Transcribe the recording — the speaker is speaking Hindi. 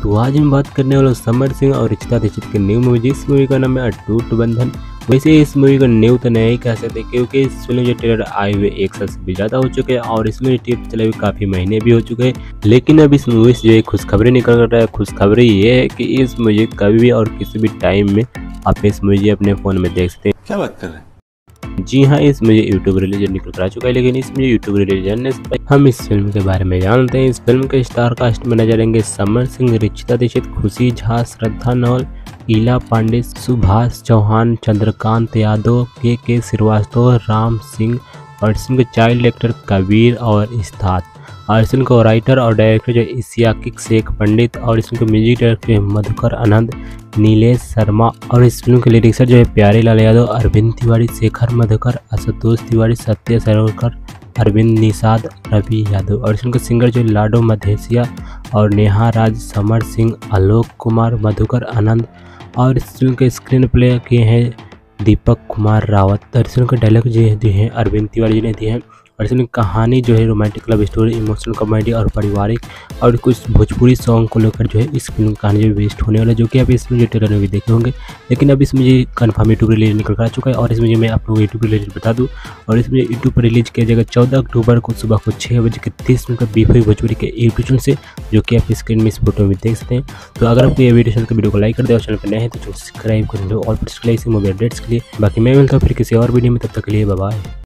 तो आज हम बात करने वाले समर सिंह और रिचिता दीक्षित की न्यू मूवी, जिस मूवी का नाम है अटूट बंधन। वैसे इस मूवी को न्यू तो नहीं कह सकते क्योंकि इस फिल्म के ट्रेलर आए हुए 1 साल से भी ज़्यादा हो चुके हैं और इसमें यूट्यूब चले हुए काफ़ी महीने भी हो चुके हैं। लेकिन अब इस मूवी से जो खुशखबरी निकल कर रहा है, खुशखबरी ये है कि इस मूवी कभी भी और किसी भी टाइम में आप इस मूवी अपने फ़ोन में देख सकते हैं। क्या बात कर रहे हैं? जी हाँ, इस मुझे यूट्यूब रिलीजन निकल कर आ चुका है, लेकिन इस मुझे यूट्यूब रिलीजन से पहले हम इस फिल्म के बारे में जानते हैं। इस फिल्म के स्टार कास्ट में नजर आएंगे समर सिंह, रिचिता दीक्षित, खुशी झा, श्रद्धा नौल, ईला पांडे, सुभाष चौहान, चंद्रकांत यादव, के श्रीवास्तव, राम सिंह और इसमें के चाइल्ड एक्टर कबीर और इस्ताद और इसमें को राइटर और डायरेक्टर जो इसियाकिक शेख पंडित और इसमें को म्यूजिक डायरेक्टर जो मधुकर आनंद, नीलेश शर्मा और इस फिल्म के लिरिक्सर जो है प्यारे लाल यादव, अरविंद तिवारी, शेखर मधुकर, आशुतोष तिवारी, सत्य सरवकर, अरविंद निषाद, रवि यादव और इसमें सिंगर जो लाडो मधेसिया और नेहा राज, समर सिंह, आलोक कुमार, मधुकर आनंद और इस फिल्म के स्क्रीन प्ले किए हैं दीपक कुमार रावत और इस फिल्म के डायलॉग जो है अरविंद तिवारी जी ने दिए हैं और इसमें कहानी जो है romantic love story, emotional comedy और पारिवारिक और कुछ भोजपुरी सॉन्ग को लेकर जो है इस फिल्म की कहानी जो बेस्ड होने वाला है, जो कि आप इसमें जो ट्रेलर में भी देखे होंगे। लेकिन अब इसमें मुझे कन्फर्म यूट्यूब रिलीज निकल कर आ चुका है और इसमें मैं आप लोगों को यूट्यूब रिलीज बता दूँ और इसमें यूट्यूब पर रिलीज किया जाएगा 14 अक्टूबर को सुबह को 6:30 का बीफ हुई भोजपुरी के यूट्यूब चैनल से, जो कि आप स्क्रीन में इस फोटो में देख सकते हैं। तो अगर आपको ये वीडियो को लाइक कर दे और चैनल पर नए हैं तो सब्सक्राइब कर लो और मूवी अपडेट्स के लिए। बाकी मैं मिलता हूँ फिर किसी और वीडियो में, तब तक के लिए बाय बाय।